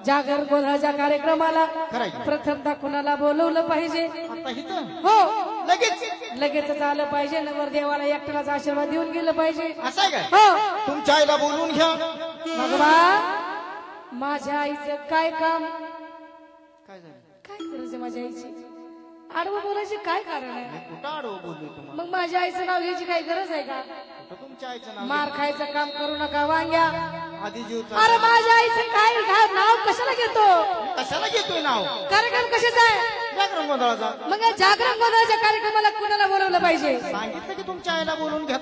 जागर गोंधळाच्या कार्यक्रमाला प्रथमतः कुणाला बोलवलं पाहिजे? हो लगेच आलं पाहिजे. नवरदेवाला एकट्यालाच आशीर्वाद देऊन गेलं पाहिजे. हो तुमच्या आईला बोलवून घ्या. भगवा माझ्या आईचं काय काम? काय गरज आहे माझ्या आईची? आडवं बोलायची काय कारण आहे? कुठं आडवं बोललोय तुम्हाला? मग माझ्या आईचं नाव घ्यायची काही गरज आहे का? तुमच्या आईचं नाव मार खायचं काम करू नका वांग्या. आधी जीव अरे माझ्या आईचं काय नाव कशाला घेतो? कशाला घेतोय नाव? कार्यक्रम कशाचा आहे? जागरण गोंधळाचा. मग या जागरण गोंधळाच्या कार्यक्रमाला कुणाला बोलवलं पाहिजे? सांगितलं की तुमच्या आईला बोलवून घ्या.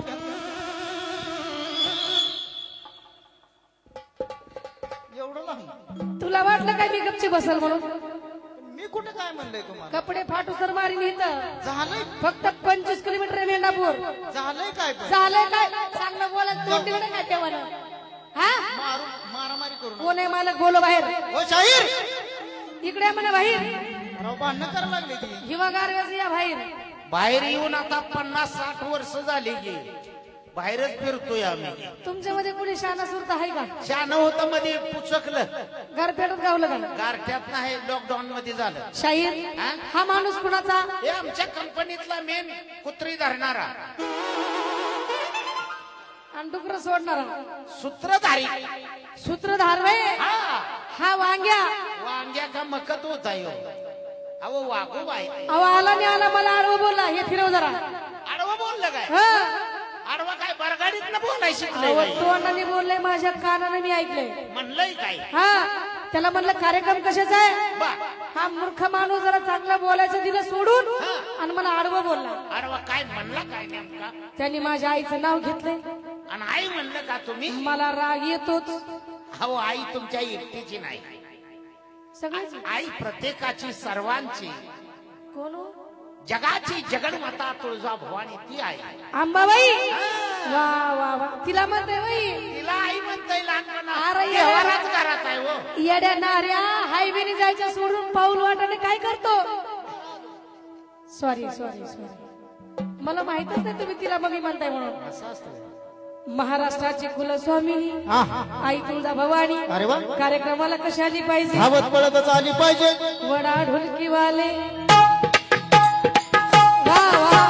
एवढं नाही. तुला वाटलं काय मी गपची बसल म्हणून? मी कुठे काय म्हणलंय तुम्हाला? कपडे फाटू सर मारीन इथं. झालंय फक्त 25 किलोमीटर आहे मेंढापूर. झालंय काय? झालंय काय? चांगलं बोला तोंड तिकडे काय तेव्हा हा मारामारी करू कोण आहे मला बोलो बाहेर. हो शाहीर इकडे म्हणा बाहेर. राव भांडणं करायला लागले ती. हिवागार या बाहेर. बाहेर येऊन आता 50-60 वर्ष झाली की बाहेरच फिरतोय आम्ही. तुमच्यामध्ये कुणी शाना सुरत आहे का? शान होतं मध्ये पुचकलं गारपेटात गावलं का? गारठ्यात नाही लॉकडाऊन मध्ये झालं. शाहीर हा माणूस कुणाचा? हे आमच्या कंपनीतला मेन कुत्री धरणारा आणि डुकर सोडणारा सूत्रधारी. सूत्रधार वय हा वांग्या. वांग्या का मकत होता यो. अहो वागू बाई. अहो आला नाही आला मला आडवं बोलला. हे फिरव जरा. आडवं बोललं काय? आडवा काय बरगाडीत न बोलाय शिकले? तोंडाने बोलले माझ्या कानाने मी ऐकलंय. म्हणलंय काय? हा त्याला म्हणलं कार्यक्रम कशाचा आहे? हा मूर्ख माणूस जरा चांगला बोलायचं दिलं सोडून आणि मला आडवं बोलला. आडवा काय म्हणला काय नेमका? त्यांनी माझ्या आईचं नाव घेतलंय आणि आई म्हणलं का तुम्ही? मला राग येतोच. हो आई तुमच्या एकटीची नाही. सगळ्याची आई प्रत्येकाची सर्वांची. कोण? जगाची जगन्माता तुळजा भवानी ती आहे. अंबाबाई. वा वा वा तिला म्हणते बाई. तिला आई म्हणताय लहानपणा. अरे व्यवहारच घरात आहे हो. येड्या नाऱ्या हायवेने जायचं सोडून पाऊल वाटाने काय करतो? सॉरी सॉरी सॉरी मला माहितच नाही तुम्ही तिला मग म्हणताय म्हणून. महाराष्ट्राची कुलस्वामिनी आई तुळजा भवानी कार्यक्रमाला कशी आली पाहिजे? धावत पळतच आली पाहिजे. वडा ढोलकीवाले. वा वा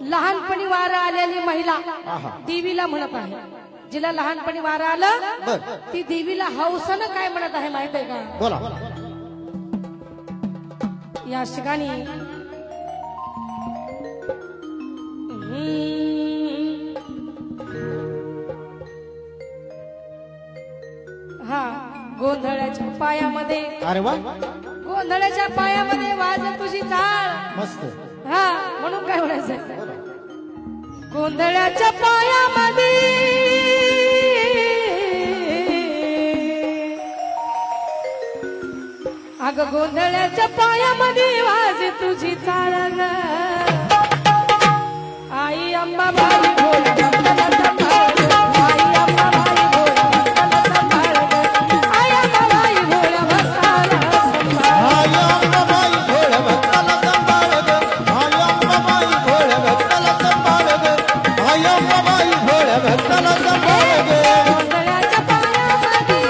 लहानपणी वारा आलेली महिला देवीला म्हणत आहे. जिला लहानपणी वारा आलं ती देवीला हौसनं काय म्हणत आहे माहित आहे का? बोला. या ठिकाणी हा गोंधळाच्या पायामध्ये. अरे वा. गोंधळाच्या पायामध्ये वाज तुझी चाळ. मस्त. हा म्हणून काय म्हणायचं? गोंधळाच्या पायामध्ये अग गोंधळ्याच्या पायामध्ये वाजे तुझी चाळ ग आई अंबाबाई भोळ भक्ताला सांभाळ ग. आई अंबाबाई भोळ भक्ताला सांभाळ ग. आई अंबाबाई भोळ भक्ताला सांभाळ. आई अंबाबाई भोळ भक्ताला सांभाळ ग. आई अंबाबाई भोळ भक्ताला सांभाळ ग. आई अंबाबाई भोळ भक्ताला सांभाळ ग. गोंधळ्याच्या पायामध्ये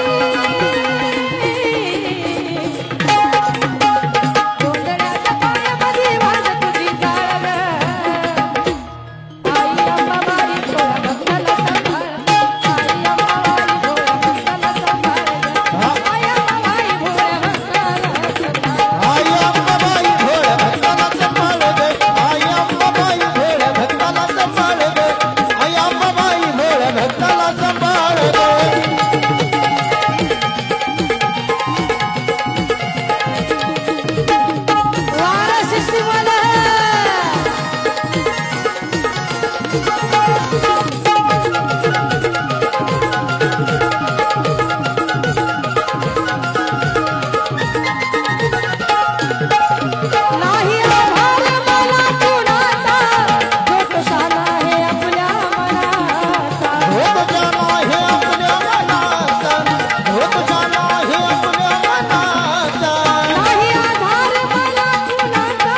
गोंधळ्याच्या पायामध्ये वाज तुझी चाळ ग आई अंबाबाई भोळ भक्ताला सांभाळ. आई अंबाबाई भोळ भक्ताला सांभाळ ग. आई अंबाबाई भोळ भक्ताला सांभाळ. आई अंबाबाई भोळ भक्ताला सांभाळ ग. आई अंबाबाई भोळ भक्ताला सांभाळ ग. आई अंबाबाई भोळ भक्ताला सांभाळ ग. वारा शिशिवाला नाही आभार मला कुणाचा जो कशाला हे आपल्या मनाचा होत जाना हे आपल्या मनाचा. होत जाना हे आपल्या मनाचा. नाही आधार मला कुणाचा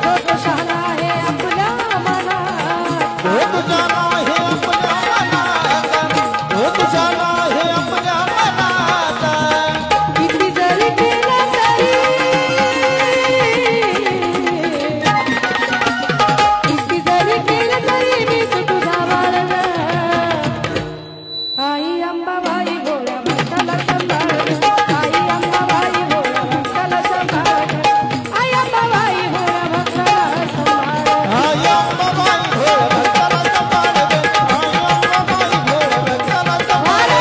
जो कशाला हे आपल्या मनाचा होत जाना हे आपल्या मनाचा. होत जाना हे आपल्या मनाचा. किती जरी केलं तरी किती जरी केलं तरी मीच तुझा बाळग आई अंबाबाई भोळ्या भक्ताला सांभाळ ग. आई अंबाबाई भोळ्या भक्ताला सांभाळ ग. आई अंबाबाई भोळ्या भक्ताला सांभाळ. आई अंबाबाई भोळ भक्ताला सांभाळ ग. आई अंबाबाई भोळ भक्ताला सांभाळ ग.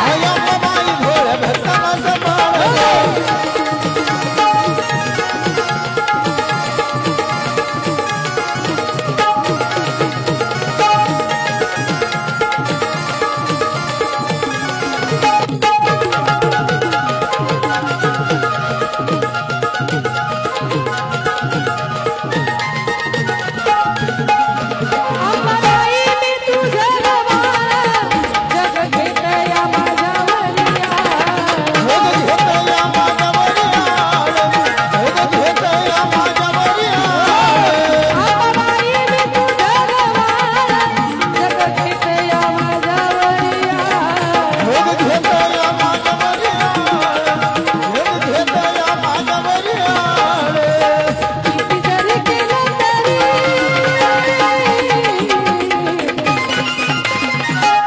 आई अंबाबाई भोळ भक्ताला सांभाळ ग. अंबाबाई मी तुझं बाळ जग घेत या माझ्यावरिया भोग घेत या माझ्यावर आळ. भोग घेत या माझ्यावर आळ. अंबाबाई मी तुझं बाळ जग घेत या माझ्यावरिया भोग घेत या माझ्यावर आळ. भोग घेत या माझ्यावर आळ. किती जरी केलं तरी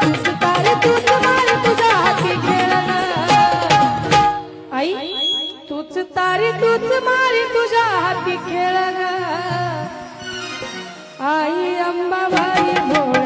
तूच तारे तूच मारे तुझ्या हाती खेळणं आई तूच तारे तूच मारे तुझ्या हाती खेळणं आई अंबाबाई भोळ